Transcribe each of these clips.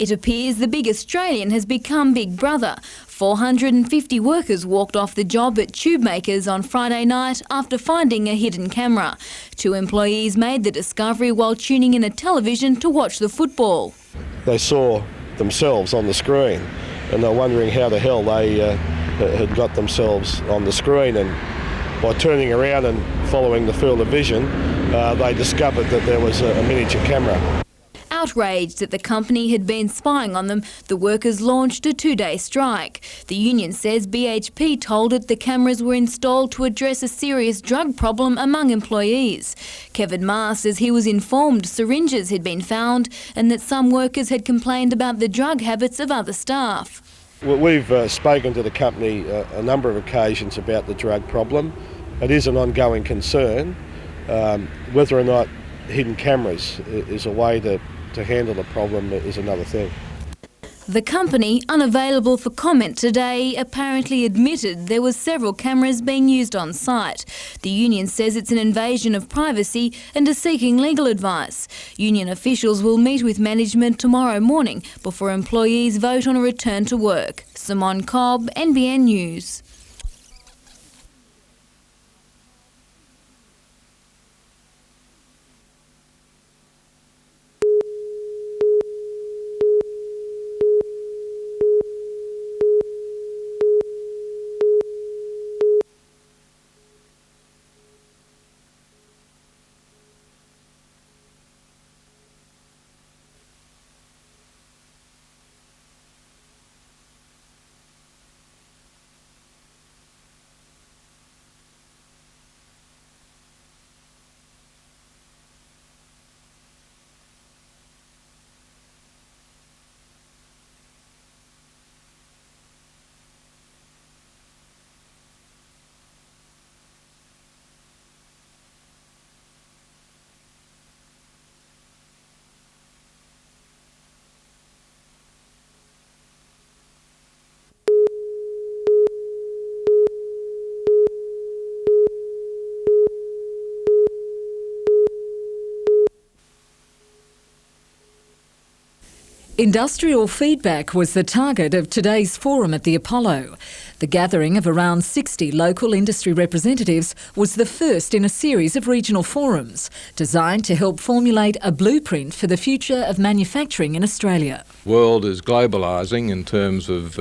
It appears the big Australian has become Big Brother. 450 workers walked off the job at tube makers on Friday night after finding a hidden camera. 2 employees made the discovery while tuning in a television to watch the football. They saw themselves on the screen and they're wondering how the hell they had got themselves on the screen, and by turning around and following the field of vision, they discovered that there was a miniature camera. Outraged that the company had been spying on them, the workers launched a 2-day strike. The union says BHP told it the cameras were installed to address a serious drug problem among employees. Kevin Ma says he was informed syringes had been found and that some workers had complained about the drug habits of other staff. We've spoken to the company a number of occasions about the drug problem. It is an ongoing concern. Whether or not hidden cameras is a way to handle the problem is another thing. The company, unavailable for comment today, apparently admitted there were several cameras being used on site. The union says it's an invasion of privacy and is seeking legal advice. Union officials will meet with management tomorrow morning before employees vote on a return to work. Simone Cobb, NBN News. Industrial feedback was the target of today's forum at the Apollo. The gathering of around 60 local industry representatives was the first in a series of regional forums designed to help formulate a blueprint for the future of manufacturing in Australia. The world is globalising in terms of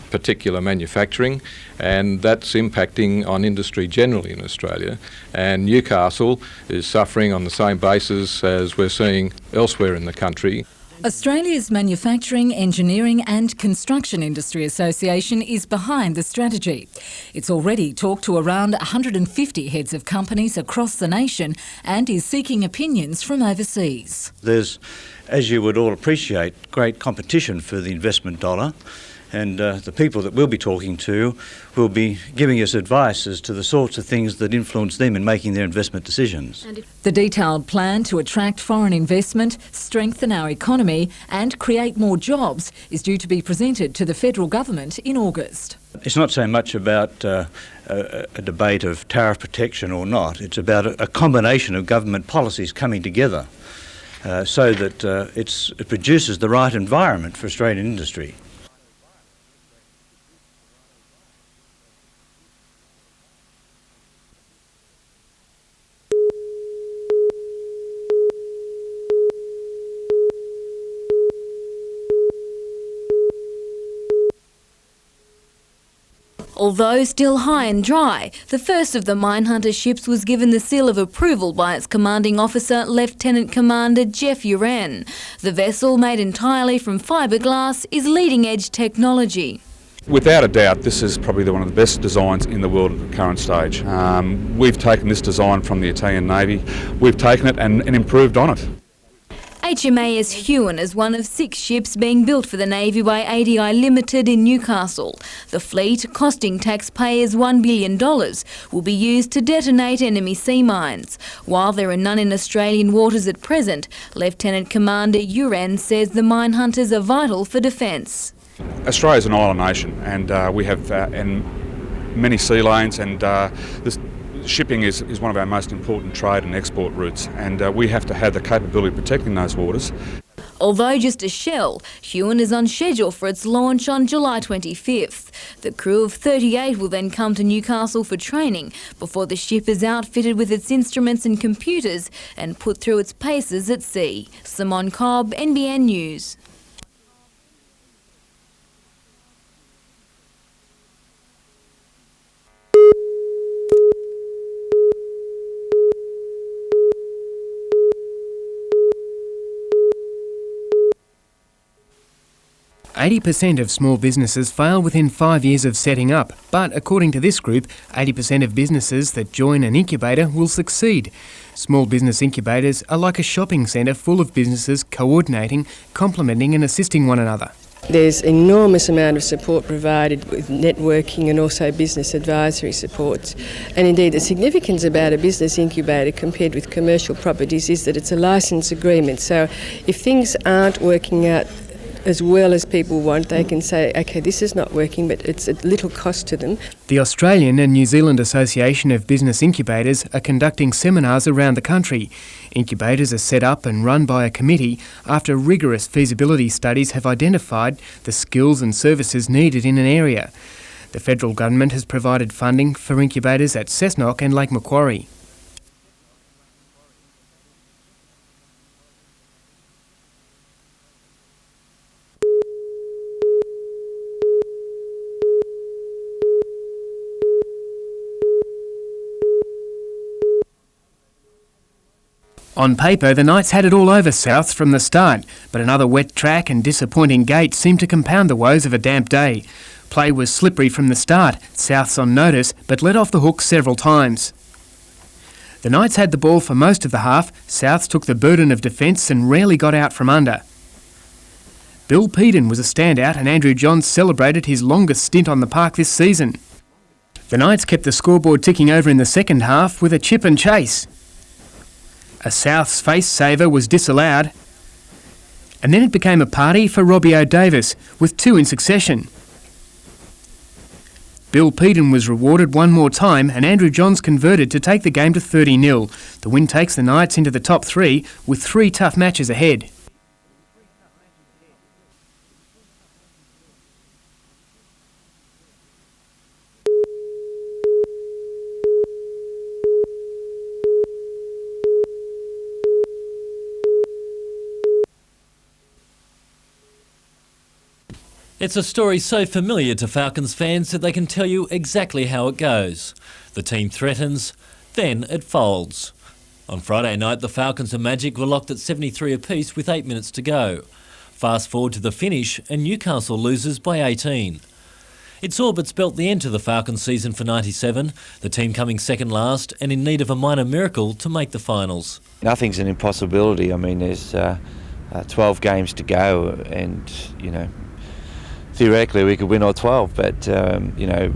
particular manufacturing, and that's impacting on industry generally in Australia. And Newcastle is suffering on the same basis as we're seeing elsewhere in the country. Australia's Manufacturing, Engineering and Construction Industry Association is behind the strategy. It's already talked to around 150 heads of companies across the nation and is seeking opinions from overseas. There's, as you would all appreciate, great competition for the investment dollar, and the people that we'll be talking to will be giving us advice as to the sorts of things that influence them in making their investment decisions. The detailed plan to attract foreign investment, strengthen our economy and create more jobs is due to be presented to the federal government in August. It's not so much about a debate of tariff protection or not. It's about a combination of government policies coming together so that it produces the right environment for Australian industry. Although still high and dry, the first of the Minehunter ships was given the seal of approval by its commanding officer, Lieutenant Commander Jeff Uran. The vessel, made entirely from fiberglass, is leading-edge technology. Without a doubt, this is probably one of the best designs in the world at the current stage. We've taken this design from the Italian Navy, we've taken it and improved on it. HMAS Huon is one of 6 ships being built for the Navy by ADI Limited in Newcastle. The fleet, costing taxpayers $1 billion, will be used to detonate enemy sea mines. While there are none in Australian waters at present, Lieutenant Commander Uran says the mine hunters are vital for defence. Australia is an island nation, and we have many sea lanes, and this shipping is one of our most important trade and export routes, and we have to have the capability of protecting those waters. Although just a shell, Huon is on schedule for its launch on July 25th. The crew of 38 will then come to Newcastle for training before the ship is outfitted with its instruments and computers and put through its paces at sea. Simone Cobb, NBN News. %80 of small businesses fail within 5 years of setting up, but according to this group, 80% of businesses that join an incubator will succeed. Small business incubators are like a shopping centre full of businesses coordinating, complementing and assisting one another. There's enormous amount of support provided with networking and also business advisory supports. And indeed the significance about a business incubator compared with commercial properties is that it's a licence agreement. So if things aren't working out as well as people want, they can say, OK, this is not working, but it's at little cost to them. The Australian and New Zealand Association of Business Incubators are conducting seminars around the country. Incubators are set up and run by a committee after rigorous feasibility studies have identified the skills and services needed in an area. The federal government has provided funding for incubators at Cessnock and Lake Macquarie. On paper, the Knights had it all over Souths from the start, but another wet track and disappointing gate seemed to compound the woes of a damp day. Play was slippery from the start, Souths on notice, but let off the hook several times. The Knights had the ball for most of the half, Souths took the burden of defence and rarely got out from under. Bill Peden was a standout and Andrew Johns celebrated his longest stint on the park this season. The Knights kept the scoreboard ticking over in the second half with a chip and chase. A Souths face saver was disallowed, and then it became a party for Robbie O'Davis, with two in succession. Bill Peden was rewarded one more time and Andrew Johns converted to take the game to 30-0. The win takes the Knights into the top three with 3 tough matches ahead. It's a story so familiar to Falcons fans that they can tell you exactly how it goes. The team threatens, then it folds. On Friday night, the Falcons and Magic were locked at 73 apiece with 8 minutes to go. Fast forward to the finish and Newcastle loses by 18. It's all but spelt the end to the Falcons season for 97, the team coming second last and in need of a minor miracle to make the finals. Nothing's an impossibility. I mean, there's 12 games to go and, theoretically we could win all 12, but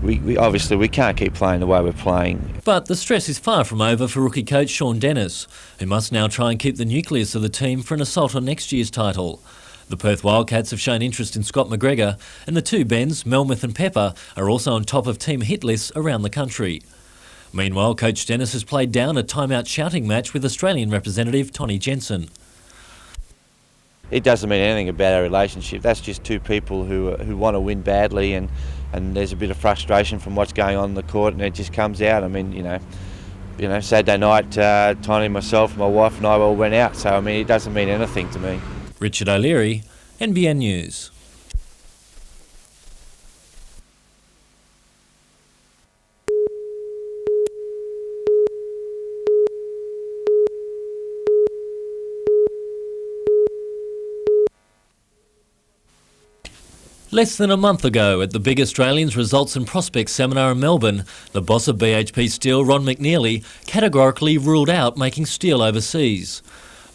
we obviously can't keep playing the way we're playing. But the stress is far from over for rookie coach Sean Dennis, who must now try and keep the nucleus of the team for an assault on next year's title. The Perth Wildcats have shown interest in Scott McGregor, and the two Bens, Melmoth and Pepper, are also on top of team hit lists around the country. Meanwhile, coach Dennis has played down a timeout shouting match with Australian representative Tony Jensen. It doesn't mean anything about our relationship. That's just two people who want to win badly, and there's a bit of frustration from what's going on in the court, and it just comes out. I mean, Saturday night, Tony, myself, my wife, and I all went out. So I mean, it doesn't mean anything to me. Richard O'Leary, NBN News. Less than a month ago, at the Big Australians Results and Prospects Seminar in Melbourne, the boss of BHP Steel, Ron McNeely, categorically ruled out making steel overseas.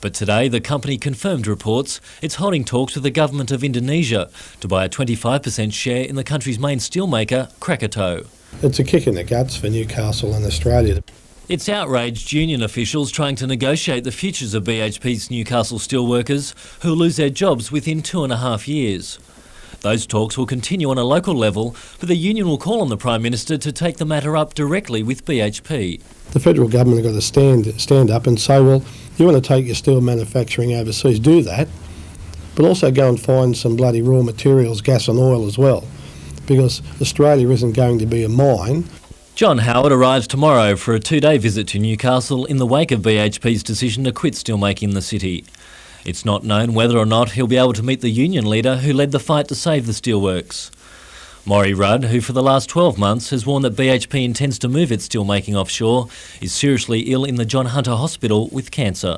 But today, the company confirmed reports it's holding talks with the government of Indonesia to buy a 25% share in the country's main steelmaker, Krakatoa. It's a kick in the guts for Newcastle and Australia. It's outraged union officials trying to negotiate the futures of BHP's Newcastle steelworkers, who'll lose their jobs within 2.5 years. Those talks will continue on a local level, but the union will call on the Prime Minister to take the matter up directly with BHP. The federal government have got to stand up and say, well, you want to take your steel manufacturing overseas, do that, but also go and find some bloody raw materials, gas and oil as well, because Australia isn't going to be a mine. John Howard arrives tomorrow for a 2-day visit to Newcastle in the wake of BHP's decision to quit steelmaking in the city. It's not known whether or not he'll be able to meet the union leader who led the fight to save the steelworks. Maury Rudd, who for the last 12 months has warned that BHP intends to move its steelmaking offshore, is seriously ill in the John Hunter Hospital with cancer.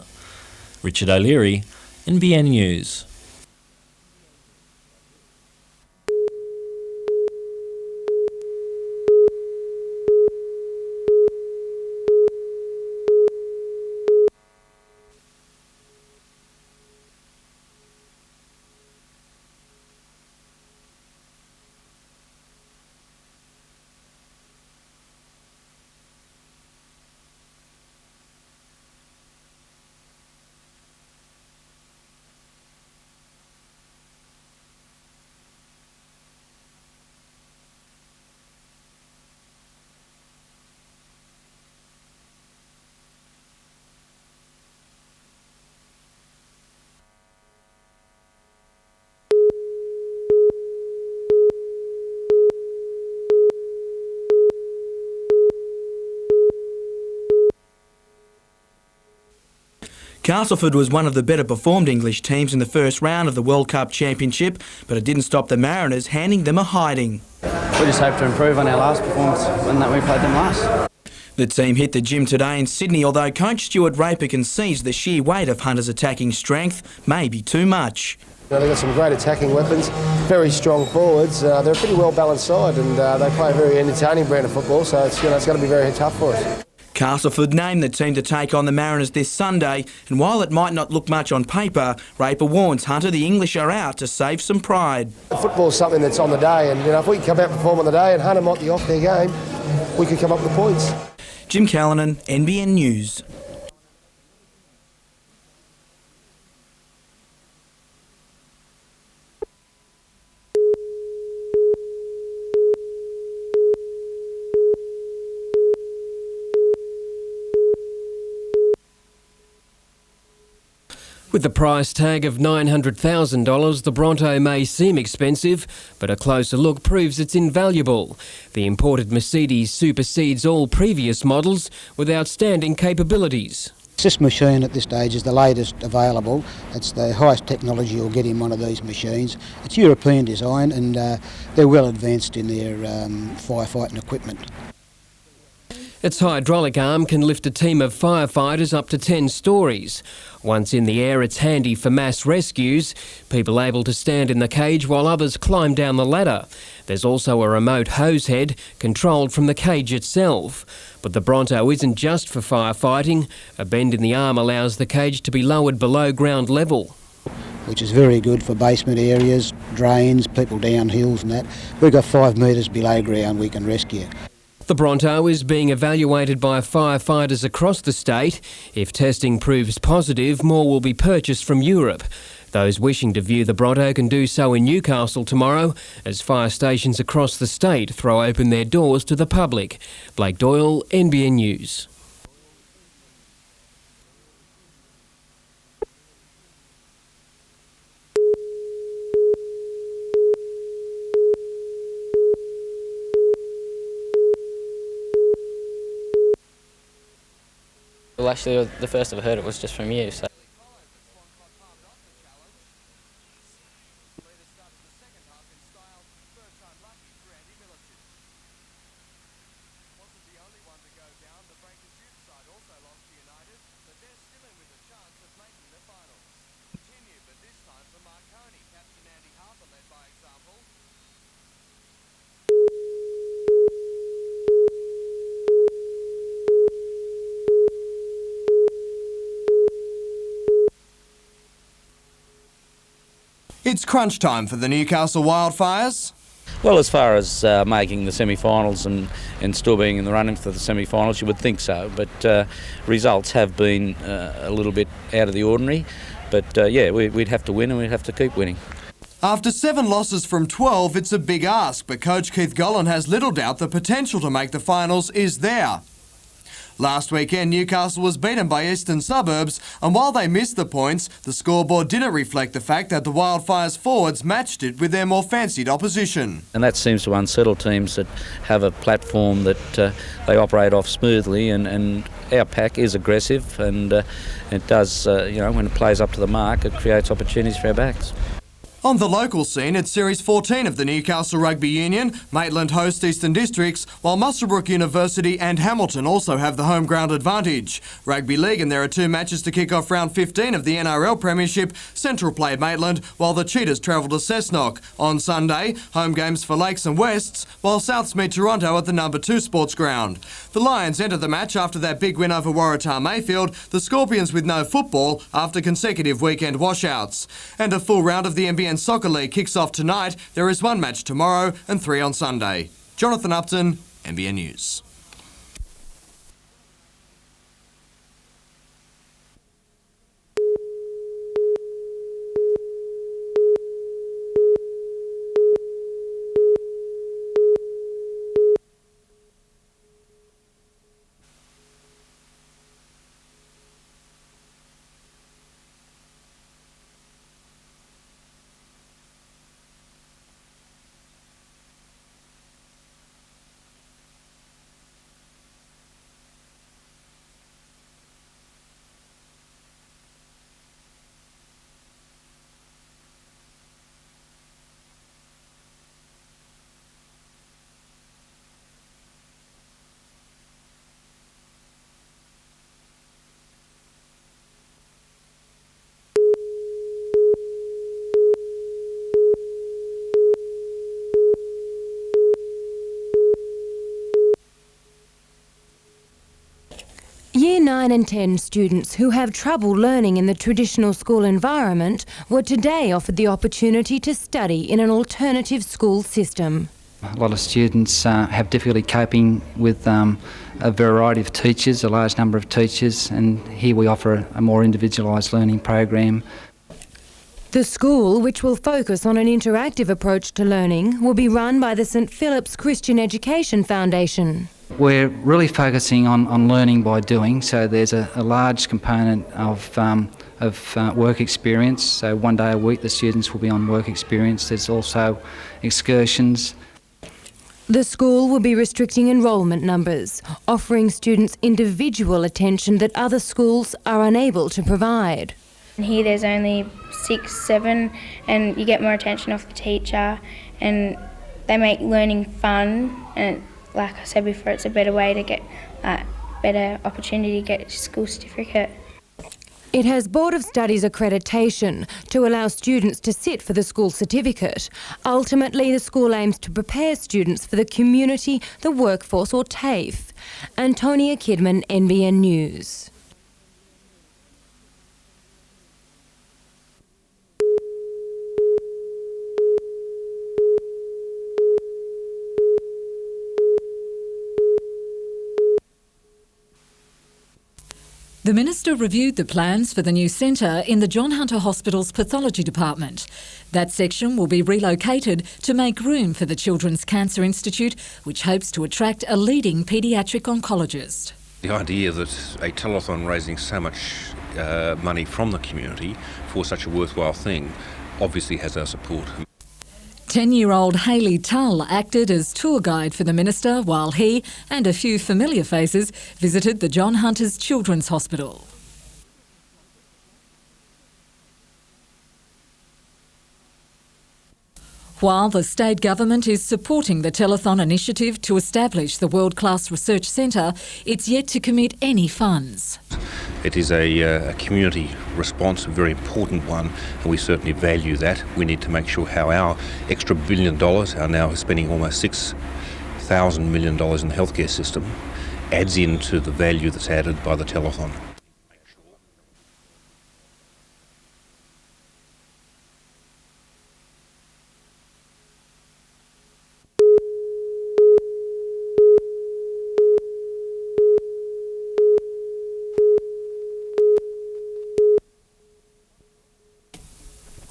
Richard O'Leary, NBN News. Castleford was one of the better performed English teams in the first round of the World Cup Championship, but it didn't stop the Mariners handing them a hiding. We just hope to improve on our last performance when we played them last. The team hit the gym today in Sydney, although coach Stuart Raper concedes the sheer weight of Hunter's attacking strength may be too much. They've got some great attacking weapons, very strong forwards. They're a pretty well-balanced side, and they play a very entertaining brand of football, so it's going to be very tough for us. Castleford named the team to take on the Mariners this Sunday, and while it might not look much on paper, Raper warns Hunter the English are out to save some pride. Football's something that's on the day, and if we can come out and perform on the day and Hunter might be off their game, we could come up with points. Jim Callanan, NBN News. With the price tag of $900,000, the Bronto may seem expensive, but a closer look proves it's invaluable. The imported Mercedes supersedes all previous models with outstanding capabilities. This machine at this stage is the latest available. It's the highest technology you'll get in one of these machines. It's European design, and they're well advanced in their firefighting equipment. Its hydraulic arm can lift a team of firefighters up to 10 stories. Once in the air, it's handy for mass rescues, people able to stand in the cage while others climb down the ladder. There's also a remote hose head controlled from the cage itself. But the Bronto isn't just for firefighting. A bend in the arm allows the cage to be lowered below ground level, which is very good for basement areas, drains, people down hills and that. We've got 5 metres below ground we can rescue. The Bronto is being evaluated by firefighters across the state. If testing proves positive, more will be purchased from Europe. Those wishing to view the Bronto can do so in Newcastle tomorrow, as fire stations across the state throw open their doors to the public. Blake Doyle, NBN News. Well, actually, the first I've heard it was just from you, so. It's crunch time for the Newcastle Wildfires. Well, as far as making the semi-finals and still being in the running for the semi-finals, you would think so. But results have been a little bit out of the ordinary. But yeah, we'd have to win and we'd have to keep winning. After 7 losses from 12, it's a big ask, but coach Keith Gollan has little doubt the potential to make the finals is there. Last weekend, Newcastle was beaten by Eastern Suburbs, and while they missed the points, the scoreboard didn't reflect the fact that the Wildfires forwards matched it with their more fancied opposition. And that seems to unsettle teams that have a platform that they operate off smoothly, and our pack is aggressive, and it does, when it plays up to the mark, it creates opportunities for our backs. On the local scene, it's Series 14 of the Newcastle Rugby Union. Maitland host Eastern Districts, while Muswellbrook University and Hamilton also have the home ground advantage. Rugby League, and there are 2 matches to kick off round 15 of the NRL Premiership. Central play Maitland, while the Cheetahs travel to Cessnock. On Sunday, home games for Lakes and Wests, while Souths meet Toronto at the No. 2 Sports Ground. The Lions enter the match after that big win over Waratah Mayfield. The Scorpions with no football after consecutive weekend washouts. And a full round of the NBN Soccer League kicks off tonight. There is 1 match tomorrow and 3 on Sunday. Jonathan Upton, NBN News. Year 9 and 10 students who have trouble learning in the traditional school environment were today offered the opportunity to study in an alternative school system. A lot of students have difficulty coping with a variety of teachers, a large number of teachers, and here we offer a more individualised learning program. The school, which will focus on an interactive approach to learning, will be run by the St Philip's Christian Education Foundation. We're really focusing on learning by doing, so there's a large component of work experience. So 1 day a week the students will be on work experience. There's also excursions. The school will be restricting enrolment numbers, offering students individual attention that other schools are unable to provide. Here there's only 6, 7, and you get more attention off the teacher, and they make learning fun, and like I said before, it's a better way to get better opportunity to get a school certificate. It has Board of Studies accreditation to allow students to sit for the school certificate. Ultimately, the school aims to prepare students for the community, the workforce or TAFE. Antonia Kidman, NBN News. The Minister reviewed the plans for the new centre in the John Hunter Hospital's Pathology Department. That section will be relocated to make room for the Children's Cancer Institute, which hopes to attract a leading paediatric oncologist. The idea that a telethon raising so much money from the community for such a worthwhile thing obviously has our support. 10-year-old Hayley Tull acted as tour guide for the Minister while he and a few familiar faces visited the John Hunter's Children's Hospital. While the state government is supporting the telethon initiative to establish the world-class research centre, it's yet to commit any funds. It is a community response, a very important one, and we certainly value that. We need to make sure how our extra $1 billion, are now spending almost $6,000 million in the healthcare system, adds into the value that's added by the telethon.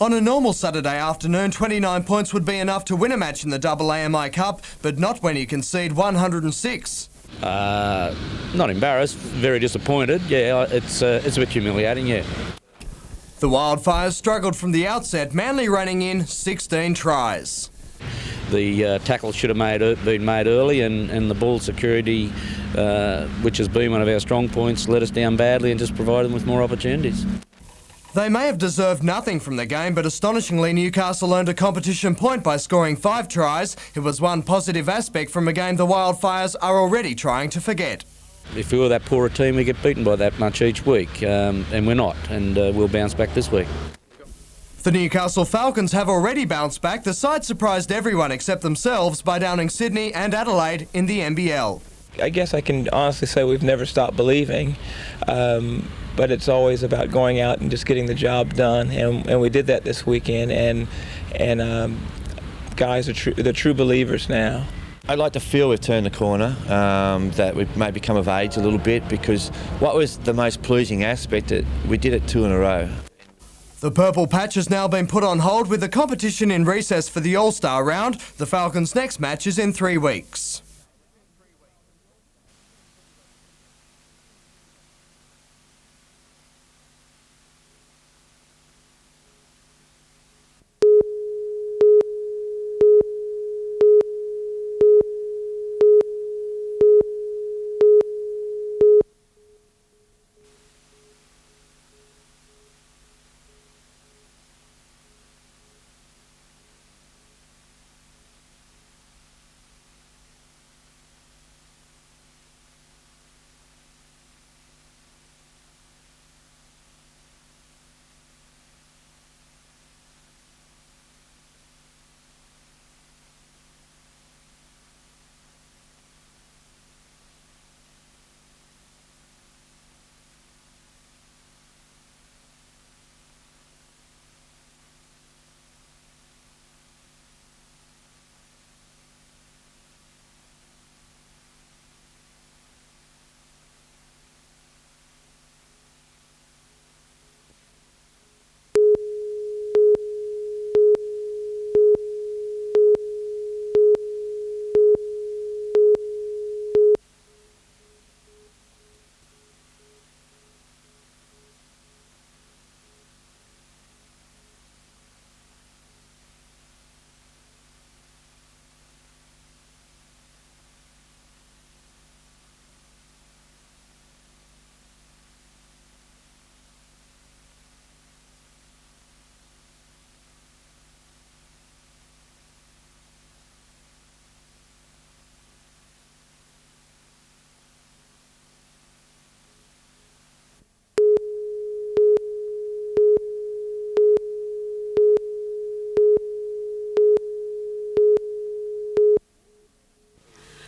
On a normal Saturday afternoon, 29 points would be enough to win a match in the AAMI Cup, but not when you concede 106. Not embarrassed, very disappointed. Yeah, it's a bit humiliating, yeah. The Wildfires struggled from the outset, Manly running in 16 tries. The tackle should have been made early, and the ball security, which has been one of our strong points, let us down badly and just provided them with more opportunities. They may have deserved nothing from the game, but astonishingly Newcastle earned a competition point by scoring 5 tries. It was one positive aspect from a game the Wildfires are already trying to forget. If we were that poor a team, we get beaten by that much each week, and we're not, and we'll bounce back this week. The Newcastle Falcons have already bounced back. The side surprised everyone except themselves by downing Sydney and Adelaide in the NBL. I guess I can honestly say we've never stopped believing, but it's always about going out and just getting the job done, and we did that this weekend, and guys are the true believers now. I'd like to feel we've turned the corner, that we've maybe come of age a little bit, because what was the most pleasing aspect, that we did it 2 in a row. The Purple Patch has now been put on hold with the competition in recess for the All-Star round. The Falcons' next match is in 3 weeks.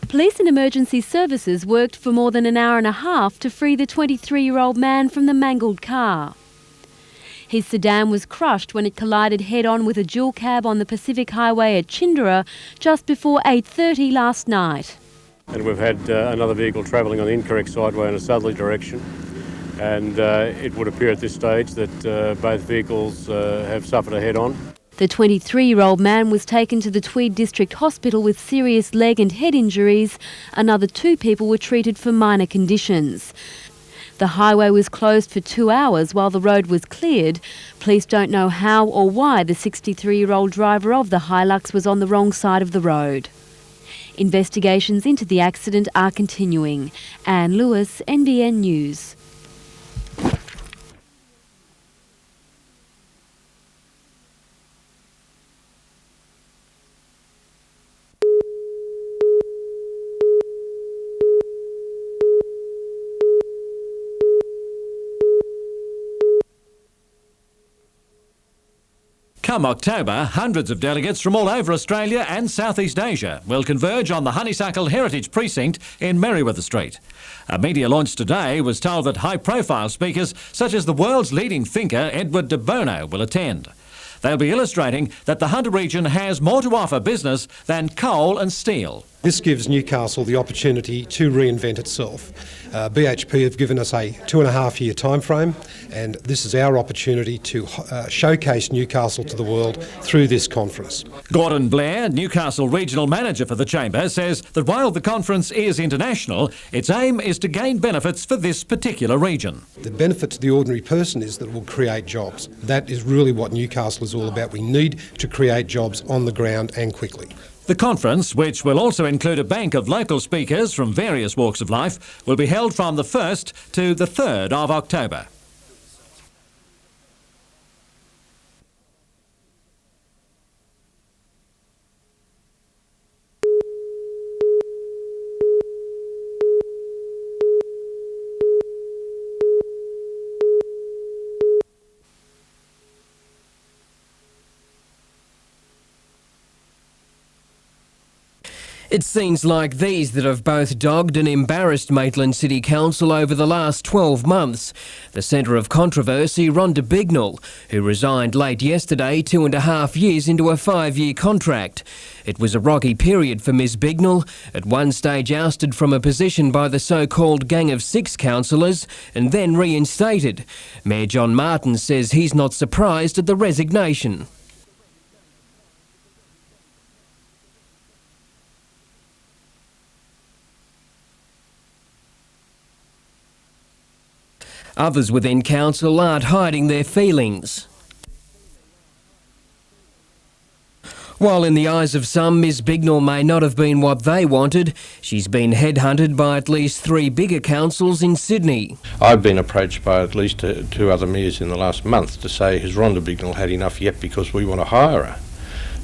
Police and emergency services worked for more than an hour and a half to free the 23-year-old man from the mangled car. His sedan was crushed when it collided head-on with a dual cab on the Pacific Highway at Chindera just before 8:30 last night. And we've had another vehicle travelling on the incorrect sideway in a southerly direction, and it would appear at this stage that both vehicles have suffered a head-on. The 23-year-old man was taken to the Tweed District Hospital with serious leg and head injuries. Another 2 people were treated for minor conditions. The highway was closed for 2 hours while the road was cleared. Police don't know how or why the 63-year-old driver of the Hilux was on the wrong side of the road. Investigations into the accident are continuing. Anne Lewis, NBN News. Come October, hundreds of delegates from all over Australia and Southeast Asia will converge on the Honeysuckle Heritage Precinct in Merriweather Street. A media launch today was told that high-profile speakers such as the world's leading thinker Edward de Bono will attend. They'll be illustrating that the Hunter region has more to offer business than coal and steel. This gives Newcastle the opportunity to reinvent itself. BHP have given us a 2.5-year time frame, and this is our opportunity to showcase Newcastle to the world through this conference. Gordon Blair, Newcastle Regional Manager for the Chamber, says that while the conference is international, its aim is to gain benefits for this particular region. The benefit to the ordinary person is that it will create jobs. That is really what Newcastle is all about. We need to create jobs on the ground and quickly. The conference, which will also include a bank of local speakers from various walks of life, will be held from the 1st to the 3rd of October. It's scenes like these that have both dogged and embarrassed Maitland City Council over the last 12 months. The centre of controversy, Rhonda Bignell, who resigned late yesterday, 2.5 years into a 5-year contract. It was a rocky period for Ms Bignell, at one stage ousted from a position by the so-called Gang of Six councillors and then reinstated. Mayor John Martin says he's not surprised at the resignation. Others within council aren't hiding their feelings. While in the eyes of some, Ms Bignell may not have been what they wanted, she's been headhunted by at least 3 bigger councils in Sydney. I've been approached by at least 2 other mayors in the last month to say, has Rhonda Bignell had enough yet because we want to hire her?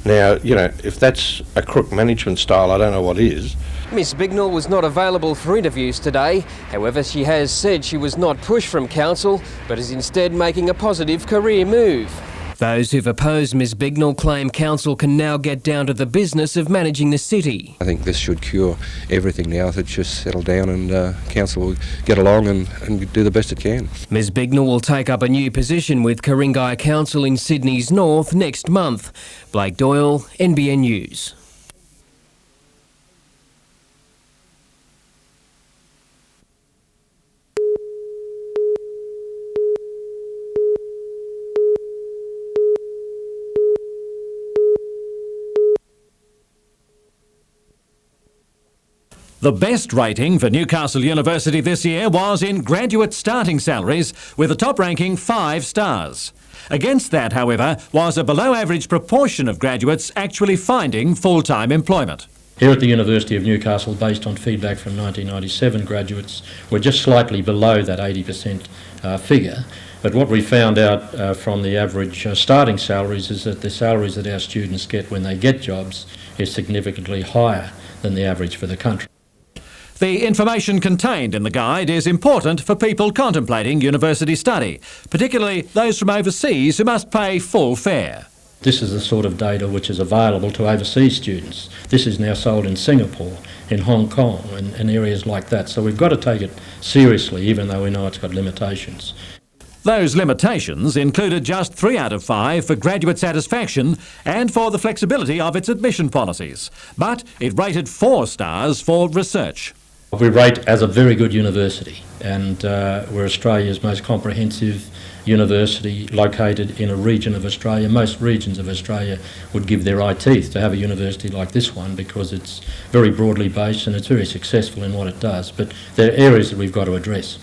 Now, you know, if that's a crook management style, I don't know what is. Ms Bignell was not available for interviews today. However, she has said she was not pushed from council, but is instead making a positive career move. Those who've opposed Ms Bignell claim council can now get down to the business of managing the city. I think this should cure everything now. If it just settle down and council will get along and do the best it can. Ms Bignell will take up a new position with Ku-ring-gai Council in Sydney's north next month. Blake Doyle, NBN News. The best rating for Newcastle University this year was in graduate starting salaries, with the top ranking 5 stars. Against that, however, was a below-average proportion of graduates actually finding full-time employment. Here at the University of Newcastle, based on feedback from 1997 graduates, we're just slightly below that 80% figure. But what we found out from the average starting salaries is that the salaries that our students get when they get jobs is significantly higher than the average for the country. The information contained in the guide is important for people contemplating university study, particularly those from overseas who must pay full fare. This is the sort of data which is available to overseas students. This is now sold in Singapore, in Hong Kong and areas like that. So we've got to take it seriously, even though we know it's got limitations. Those limitations included just 3 out of 5 for graduate satisfaction and for the flexibility of its admission policies. But it rated 4 stars for research. We rate as a very good university, and we're Australia's most comprehensive university located in a region of Australia. Most regions of Australia would give their eye teeth to have a university like this one because it's very broadly based and it's very successful in what it does. But there are areas that we've got to address.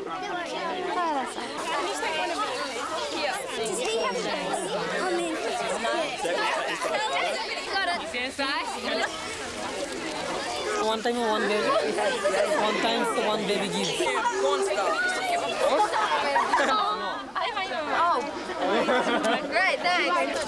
One time or one baby? One time for one baby gives. Great, thanks.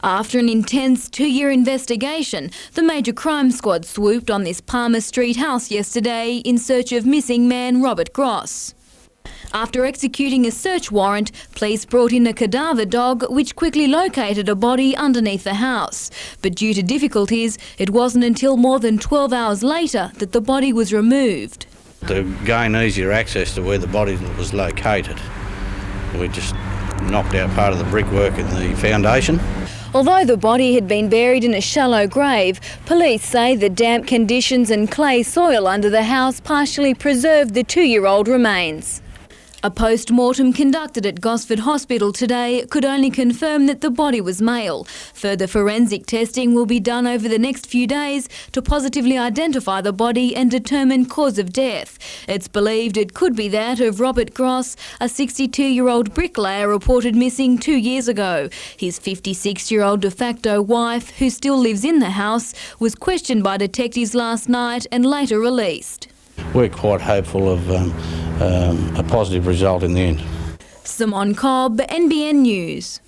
After an intense 2-year investigation, the Major Crime Squad swooped on this Palmer Street house yesterday in search of missing man Robert Gross. After executing a search warrant, police brought in a cadaver dog which quickly located a body underneath the house. But due to difficulties, it wasn't until more than 12 hours later that the body was removed. To gain easier access to where the body was located, we just knocked out part of the brickwork in the foundation. Although the body had been buried in a shallow grave, police say the damp conditions and clay soil under the house partially preserved the 2-year-old remains. A post-mortem conducted at Gosford Hospital today could only confirm that the body was male. Further forensic testing will be done over the next few days to positively identify the body and determine cause of death. It's believed it could be that of Robert Gross, a 62-year-old bricklayer reported missing 2 years ago. His 56-year-old de facto wife, who still lives in the house, was questioned by detectives last night and later released. We're quite hopeful of a positive result in the end. Simone Cobb, NBN News.